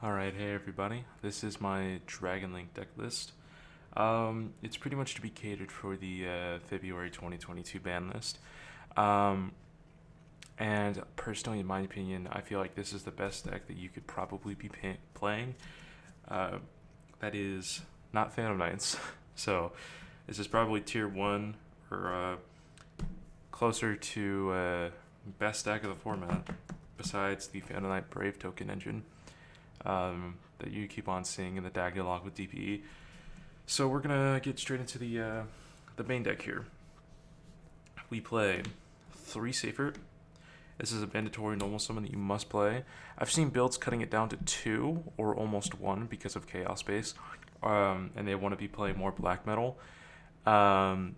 Alright, hey everybody. This is my Dragon Link deck list. It's pretty much to be catered for the February 2022 ban list. Um, and personally, in my opinion, I feel like this is the best deck that you could probably be playing. Uh, that is not Phantom Knights. So, this is probably tier 1 or closer to best deck of the format, besides the Phantom Knight Brave token engine that you keep on seeing in the dialogue with DPE. So we're gonna get straight into the main deck here. We play 3 Safer. This is a mandatory normal summon that you must play. I've seen builds cutting it down to 2 or almost 1 because of Chaos Base, and they want to be playing more black metal, to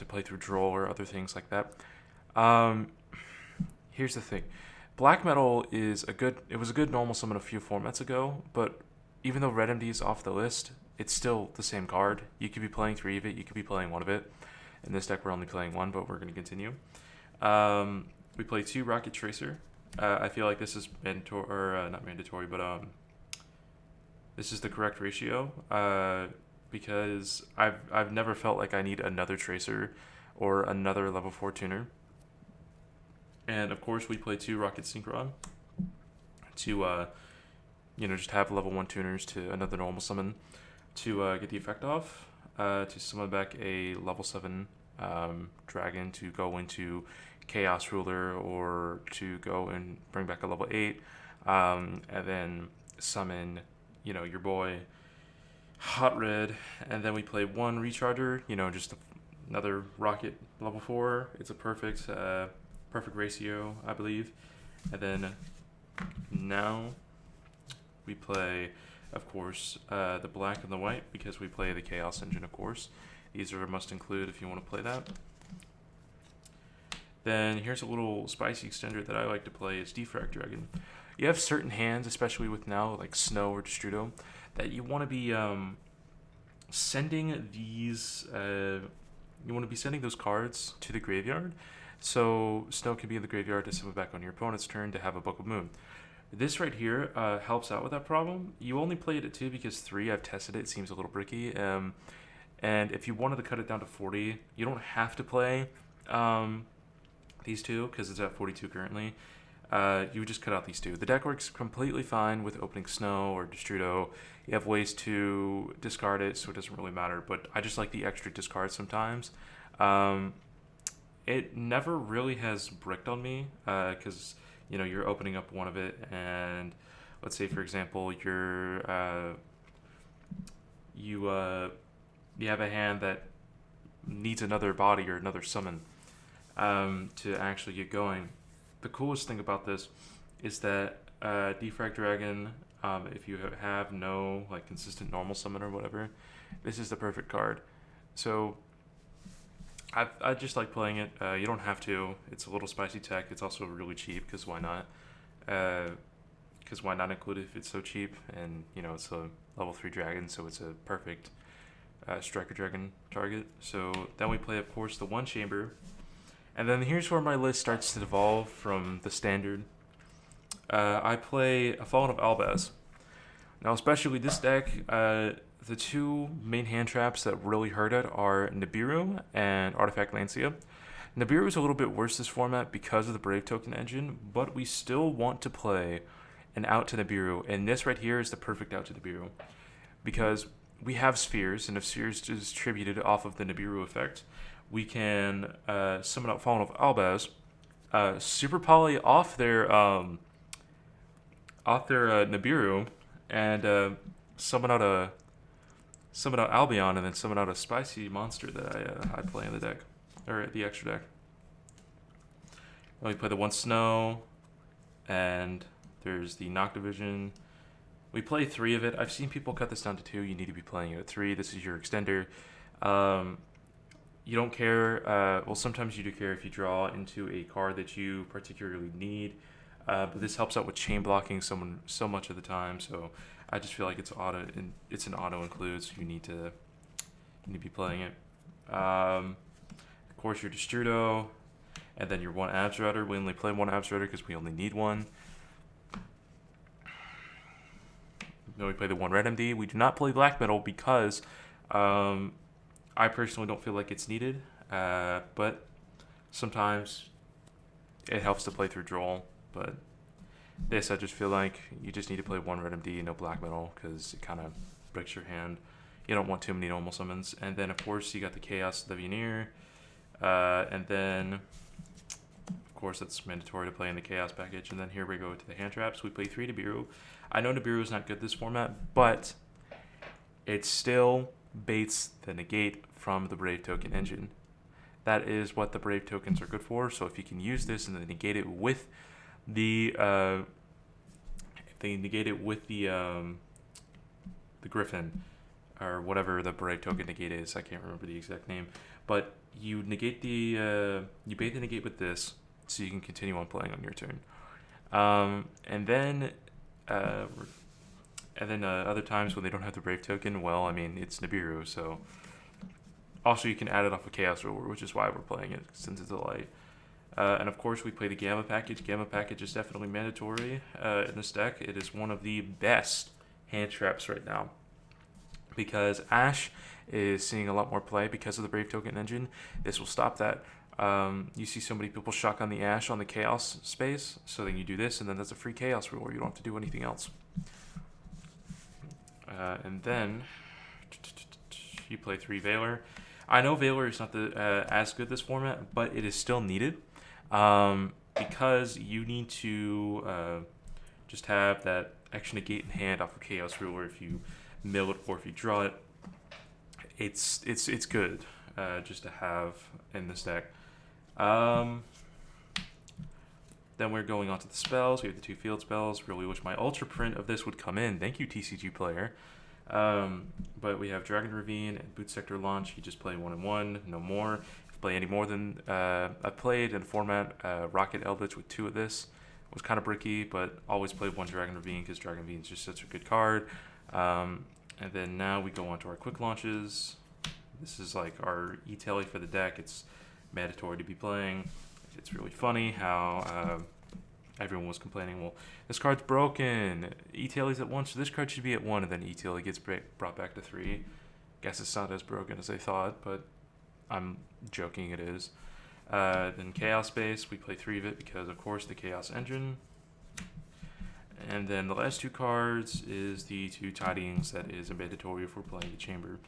play through Droll or other things like that. Um, Here's the thing. Black metal is a good. It was a good normal summon a few formats ago, but even though Red MD is off the list, it's still the same card. You could be playing 3 of it. You could be playing 1 of it. In this deck, we're only playing 1, but we're going to continue. We play 2 Rocket Tracer. I feel like this is mandatory, or not mandatory, but this is the correct ratio. Because I've never felt like I need another Tracer or another level 4 tuner. And of course, we play 2 Rocket Synchron to just have level 1 tuners to another normal summon to get the effect off. To summon back a level 7 dragon to go into Chaos Ruler, or to go and bring back a level 8, and then summon, your boy Hot Red, and then we play 1 Recharger, just another Rocket level 4. It's a perfect ratio, I believe. And then now we play, of course, the black and the white, because we play the Chaos Engine, of course. These are a must include if you want to play that. Then here's a little spicy extender that I like to play is Defrag Dragon. You have certain hands, especially with now like Snow or Destrudo, that you want to be sending these. You want to be sending those cards to the graveyard, so Snow can be in the graveyard to summon back on your opponent's turn to have a Book of Moon. This right here helps out with that problem. You only play it at 2 because 3, I've tested it, seems a little bricky. And if you wanted to cut it down to 40, you don't have to play these 2 because it's at 42 currently. You would just cut out these 2. The deck works completely fine with opening Snow or Destrudo. You have ways to discard it, so it doesn't really matter. But I just like the extra discard sometimes. It never really has bricked on me because you're opening up 1 of it, and let's say for example you have a hand that needs another body or another summon to actually get going. The coolest thing about this is that Defrag Dragon, if you have no consistent normal summon or whatever, this is the perfect card. So I just like playing it. You don't have to. It's a little spicy tech. It's also really cheap because why not? Because why not include it if it's so cheap? And it's a level 3 dragon, so it's a perfect striker dragon target. So then we play, of course, the 1 chamber. And then here's where my list starts to devolve from the standard. I play a Fallen of Albaz. Now, especially this deck, the 2 main hand traps that really hurt it are Nibiru and Artifact Lancia. Nibiru is a little bit worse this format because of the Brave token engine, but we still want to play an out to Nibiru, and this right here is the perfect out to Nibiru because we have spheres, and if spheres is distributed off of the Nibiru effect, we can summon out Fallen of Albaz, Super Poly off their Nibiru, and summon out Albion, and then summon out a spicy monster that I play in the deck, or the extra deck. Then we play the 1 Snow, and there's the Noct Division. We play 3 of it. I've seen people cut this down to 2. You need to be playing it at 3. This is your extender. You don't care. Well, sometimes you do care if you draw into a card that you particularly need. But this helps out with chain blocking someone so much of the time. So I just feel like it's an auto include, so you need to be playing it. Of course, your Destrudo, and then your 1 Abs Router. We only play 1 Abs Router because we only need 1. Then we play the 1 red MD. We do not play black metal because I personally don't feel like it's needed. But sometimes it helps to play through Droll. But this, I just feel like you just need to play 1 red MD, no black metal, because it kind of breaks your hand. You don't want too many normal summons. And then, of course, you got the Chaos Legionnaire. And then, of course, that's mandatory to play in the Chaos package. And then here we go to the hand traps. We play 3 Nibiru. I know Nibiru is not good this format, but it still baits the negate from the Brave Token engine. That is what the Brave tokens are good for. So if you can use this and then negate it with the Griffin, or whatever the Brave token negate is, I can't remember the exact name, but you negate you bait the negate with this, so you can continue on playing on your turn. And then other times when they don't have the Brave token, well, I mean, it's Nibiru, so also you can add it off of Chaos Ruler, which is why we're playing it, since it's a light. And of course we play the Gamma package. Gamma package is definitely mandatory in this deck. It is one of the best hand traps right now, because Ash is seeing a lot more play because of the Brave Token engine. This will stop that. You see so many people shotgun the Ash on the Chaos space, so then you do this, and then that's a free Chaos Ruler. You don't have to do anything else. And then you play 3 Valor. I know Valor is not as good this format, but it is still needed, because you need to just have that extra negate in hand off of Chaos Ruler. If you mill it or if you draw it, it's good just to have in this deck. Then we're going on to the spells. We have the 2 field spells. Really wish my Ultra Print of this would come in. Thank you, TCG player. But we have Dragon Ravine and Boot Sector Launch. You just play 1 and 1, no more. If you play any more than I've played in format Rocket Eldritch with 2 of this. It was kind of bricky, but always play 1 Dragon Ravine because Dragon Ravine is just such a good card. And then now we go on to our quick launches. This is like our e-tele for the deck. It's mandatory to be playing. It's really funny how everyone was complaining, well, this card's broken. E-tele's at 1, so this card should be at 1, and then E-tele gets brought back to 3. Guess it's not as broken as they thought, but I'm joking, it is. Then Chaos Base, we play 3 of it because, of course, the Chaos Engine. And then the last 2 cards is the 2 Tidings that is a mandatory if we're playing the Chamber.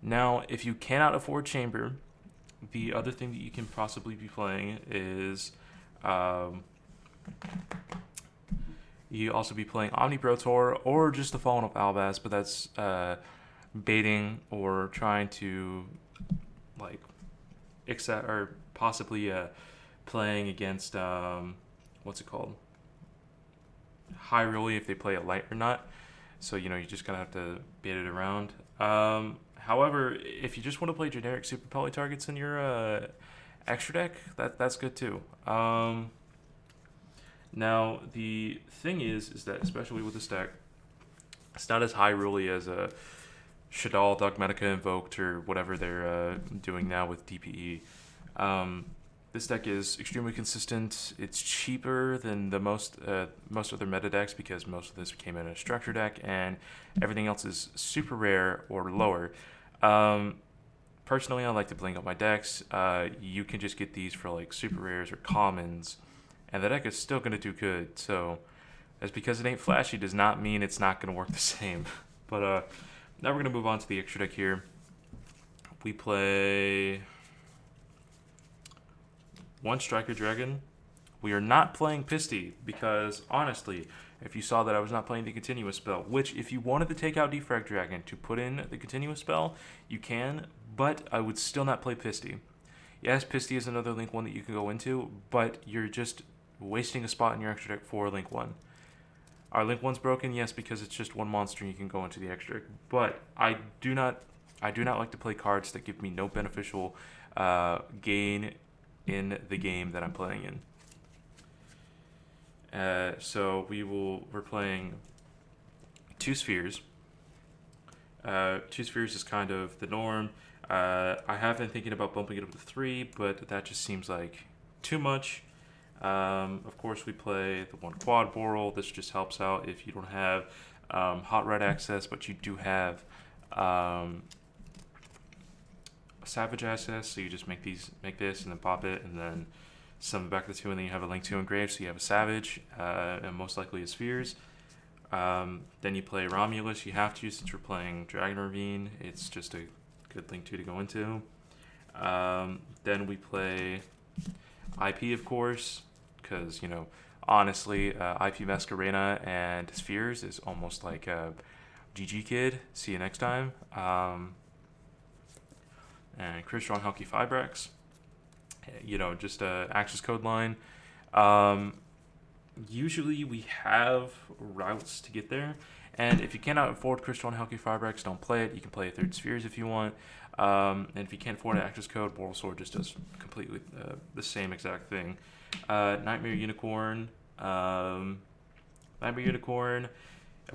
Now, if you cannot afford Chamber, the other thing that you can possibly be playing is you also be playing Omnibrotor or just the Fallen of Albaz, but that's baiting or trying to like accept or possibly playing against what's it called? Hyrule if they play a light or not. So you just gotta have to bait it around. However, if you just want to play generic super poly targets in your extra deck, that's good too. Now the thing is that especially with this deck, it's not as Hyrule as a Shaddoll, Dogmatica Invoked, or whatever they're doing now with DPE. This deck is extremely consistent. It's cheaper than the most other meta decks because most of this came in a structure deck, and everything else is super rare or lower. Personally, I like to blink up my decks. You can just get these for like super rares or commons, and the deck is still going to do good. So, that's because it ain't flashy does not mean it's not going to work the same. But now we're going to move on to the extra deck here. We play 1 Striker Dragon. We are not playing Pisty because, honestly, if you saw that I was not playing the continuous spell, which if you wanted to take out Defrag Dragon to put in the continuous spell, you can, but I would still not play Pisty. Yes, Pisty is another Link 1 that you can go into, but you're just wasting a spot in your extra deck for Link 1. Our Link 1's broken, yes, because it's just 1 monster and you can go into the extra deck, but I do not like to play cards that give me no beneficial gain in the game that I'm playing in. So we're playing 2 Spheres. 2 Spheres is kind of the norm. I have been thinking about bumping it up to 3, but that just seems like too much. Of course, we play the 1 Quad Boral. This just helps out if you don't have hot red access, but you do have um, savage access. So you just make this, and then pop it, and then summon back the two, and then you have a Link 2 engraved. So you have a savage, and most likely a spheres. Then you play Romulus. You have to, since we're playing Dragon Ravine. It's just a good Link 2 to go into. Then we play IP, of course, because, honestly, IP Masquerena and Spheres is almost like a GG Kid. See you next time. And Chris Strong Hulky Fibrex. Just a access code line. Usually we have routes to get there. And if you cannot afford Crystal and Hulky Fibrex, don't play it. You can play a third Spheres if you want. And if you can't afford an access code, Boral Sword just does completely the same exact thing. Nightmare Unicorn. Of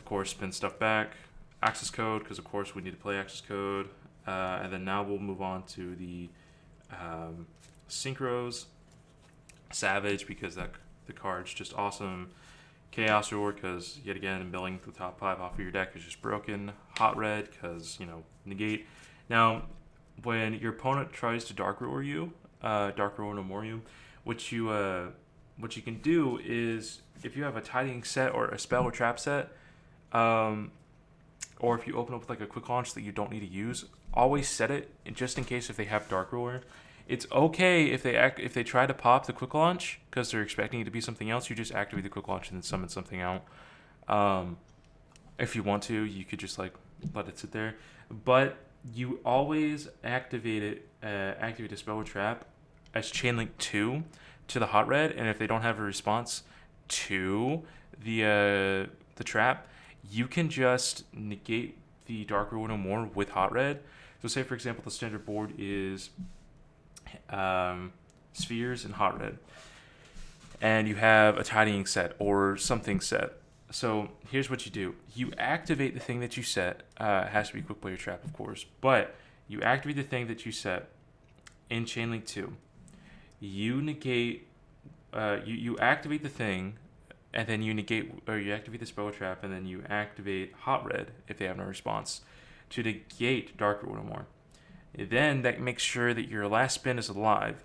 course, spin stuff back. Access code, because of course we need to play access code. And then now we'll move on to the Synchros. Savage, because the card's just awesome. Chaos Roar, because yet again, milling the top 5 off of your deck is just broken. Hot Red, because, negate. Now, when your opponent tries to Dark Roar you, Dark Roar no more you, what you can do is, if you have a tidying set or a spell or trap set, or if you open up with like a quick launch that you don't need to use, always set it just in case if they have Dark Roar. It's okay if they try to pop the quick launch because they're expecting it to be something else. You just activate the quick launch and then summon something out. If you want to, you could just like let it sit there, but you always activate a spell or trap as chain link 2 to the hot red, and if they don't have a response to the trap, you can just negate the Dark Roar no more with hot red. So say for example the standard board is Spheres and hot red, and you have a tidying set or something set. So here's what you do: you activate the thing that you set. It has to be quick player trap, of course, but you activate the thing that you set in chain link 2. You negate. You activate the thing, and then you negate, or you activate the spell trap, and then you activate hot red if they have no response to negate Dark Roar no more. Then that makes sure that your last spin is alive,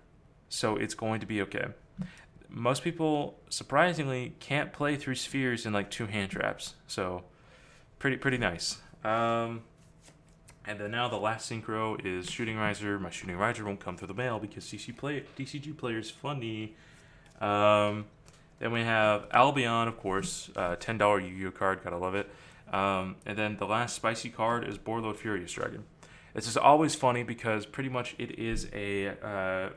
so it's going to be okay. Most people, surprisingly, can't play through Spheres in like 2 hand traps, so pretty nice. And then now the last synchro is Shooting Riser. My Shooting Riser won't come through the mail because DCG players funny. Then we have Albion, of course, $10 Yu-Gi-Oh card, gotta love it. And then the last spicy card is Borlode Furious Dragon. This is always funny because pretty much it is a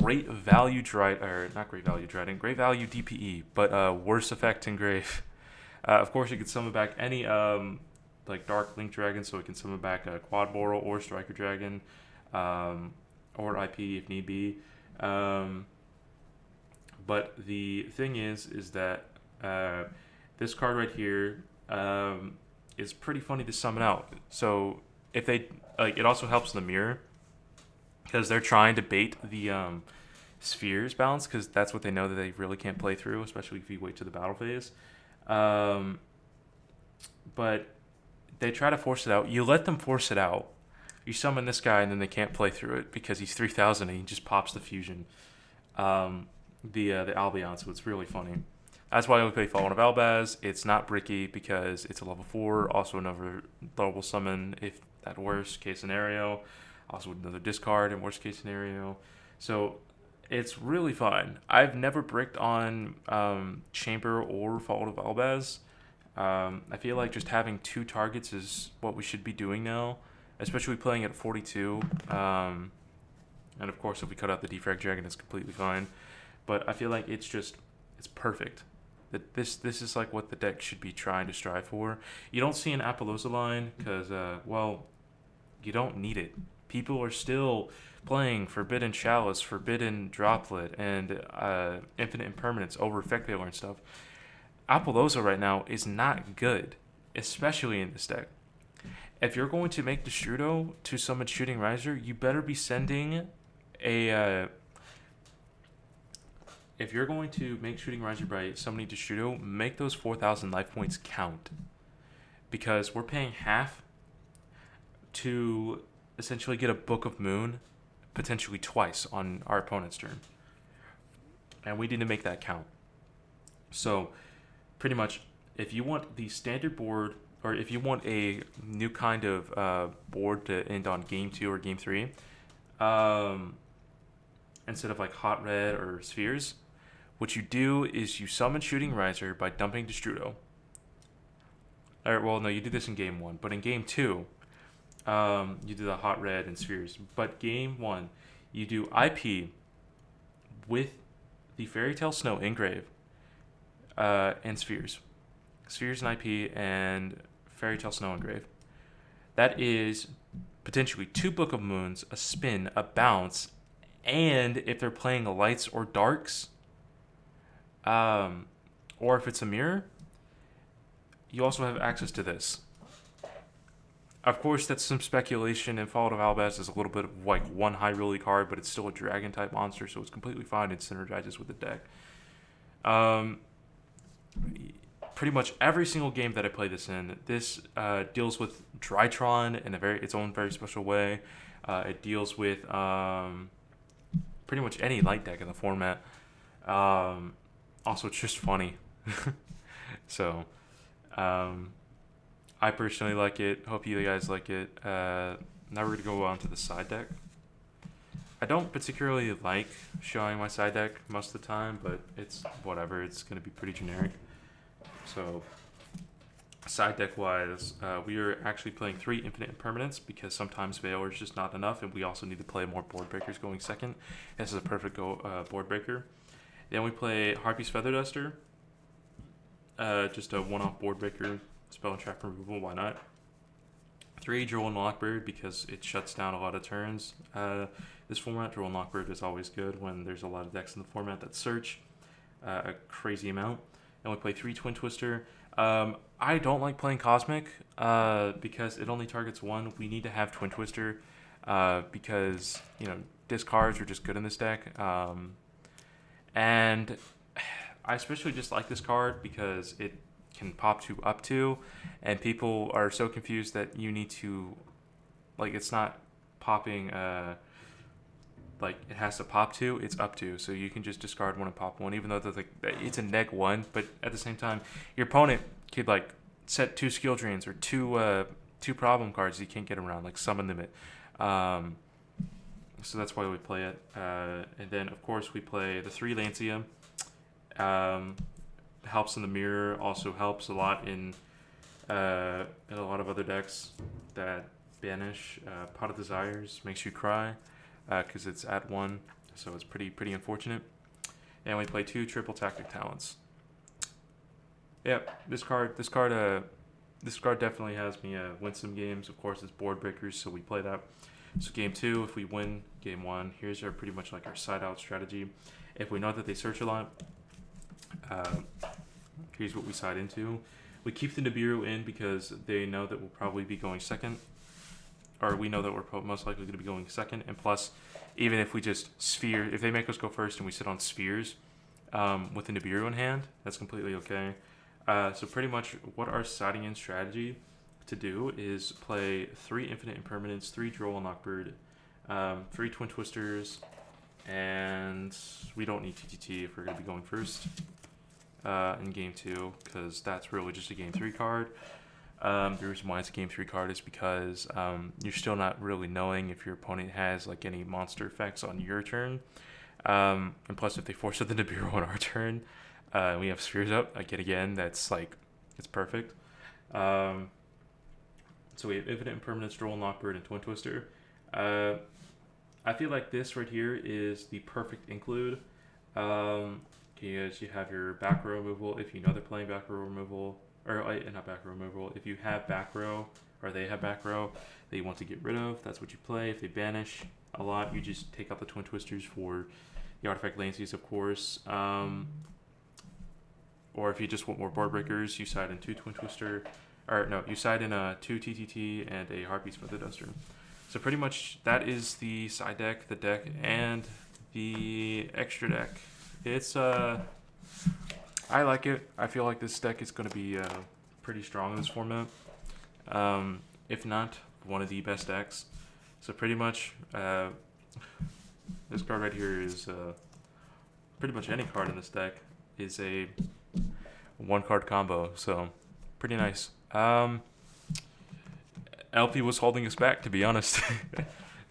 great value great value DPE, but worse effect in Grave. Of course, you can summon back any like Dark Link Dragon, so it can summon back a Quad Boral or Striker Dragon, or IP if need be. But the thing is that this card right here is pretty funny to summon out. So if they it also helps the mirror because they're trying to bait the Spheres balance because that's what they know that they really can't play through, especially if you wait to the battle phase. But they try to force it out. You let them force it out. You summon this guy and then they can't play through it because he's 3,000 and he just pops the fusion. The Albion, so it's really funny. That's why we play Fallen of Albaz. It's not bricky because it's a level 4, also another level summon if that worst case scenario, also another discard in worst case scenario. So it's really fun. I've never bricked on Chamber or Fallen of Albaz. I feel like just having 2 targets is what we should be doing now, especially playing at 42. And of course, if we cut out the Defrag Dragon, it's completely fine. But I feel like it's perfect. That this is like what the deck should be trying to strive for. You don't see an Appaloosa line because, you don't need it. People are still playing Forbidden Chalice, Forbidden Droplet, and Infinite Impermanence over Effect Veiler and stuff. Appaloosa right now is not good, especially in this deck. If you're going to make Destrudo to summon Shooting Riser, you better be sending a if you're going to make Shooting Riser by summoning Destrudo, make those 4,000 life points count. Because we're paying half to essentially get a Book of Moon potentially twice on our opponent's turn. And we need to make that count. So, pretty much, if you want the standard board, or if you want a new kind of board to end on game 2 or game 3, instead of like Hot Red or Spheres, what you do is you summon Shooting Riser by dumping Destrudo. Or, well, no, you do this in game 1, but in game 2, you do the Hot Red and Spheres. But game 1, you do IP with the Fairy Tale Snow engrave and Spheres. Spheres and IP and Fairy Tale Snow engrave. That is potentially 2 Book of Moons, a spin, a bounce, and if they're playing lights or darks, or if it's a mirror, you also have access to this. Of course, that's some speculation, and Fallout of Albaz is a little bit of like one high rolly card, but it's still a dragon type monster, so it's completely fine. It synergizes with the deck. Pretty much every single game that I play this in, this deals with Drytron in its own very special way. It deals with pretty much any light deck in the format. Also, it's just funny. So, I personally like it. Hope you guys like it. Now we're going to go on to the side deck. I don't particularly like showing my side deck most of the time, but it's whatever. It's going to be pretty generic. So, side deck wise, we are actually playing 3 Infinite Impermanents because sometimes Veil is just not enough, and we also need to play more board breakers going second. This is a perfect board breaker. Then we play Harpy's Feather Duster. Just a one-off board breaker. Spell and trap removal, why not? 3 Droll and Lockbird because it shuts down a lot of turns. This format, Droll and Lockbird is always good when there's a lot of decks in the format that search a crazy amount. And we play 3 Twin Twister. I don't like playing Cosmic because it only targets 1. We need to have Twin Twister because, discards are just good in this deck. And I especially just like this card because it can pop to up to, and people are so confused that you need to, it's not popping, it has to pop to, it's up to, so you can just discard 1 and pop 1, even though it's a neg 1, but at the same time, your opponent could, set 2 skill drains or two problem cards you can't get around, summon limit. So that's why we play it. And then, of course, we play the 3 Lancia. Helps in the mirror, also helps a lot in a lot of other decks that banish. Pot of Desires makes you cry because it's at 1, so it's pretty unfortunate. And we play 2 Triple Tactic Talents. Yep, this card definitely has me win some games. Of course, it's board breakers, so we play that. So game 2, if we win game 1, here's pretty much our side out strategy. If we know that they search a lot, here's what we side into. We keep the Nibiru in because they know that we'll probably be going second, or we know that we're most likely going to be going second. And plus, even if we just if they make us go first and we sit on Spheres with the Nibiru in hand, that's completely okay. So pretty much what our siding in strategy to do is play 3 Infinite Impermanents, 3 Droll and Lockbird, 3 Twin Twisters, and we don't need TTT if we're going to be going first in game 2, because that's really just a game 3 card. The reason why it's a game 3 card is because you're still not really knowing if your opponent has any monster effects on your turn. And plus, if they force the Nibiru on our turn, we have Spheres up again. That's it's perfect. So we have Infinite Impermanence, Droll and Lockbird, and Twin Twister. I feel like this right here is the perfect include. Because you have your back row removal if you know they're playing back row removal, or not back row removal. If you have back row, or they have back row that you want to get rid of, that's what you play. If they banish a lot, you just take out the Twin Twisters for the artifact Lancias, of course. Or if you just want more board breakers, you side in 2 Twin Twister, or no, you side in a 2 TTT and a Harpy's Feather Duster. So pretty much that is the side deck, the deck, and the extra deck. It's I like it. I feel like this deck is going to be pretty strong in this format. If not, one of the best decks. So pretty much, this card right here is pretty much any card in this deck is a one card combo. So pretty nice. LP was holding us back, to be honest.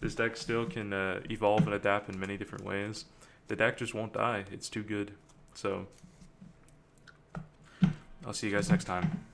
This deck still can evolve and adapt in many different ways. The deck just won't die. It's too good. So I'll see you guys next time.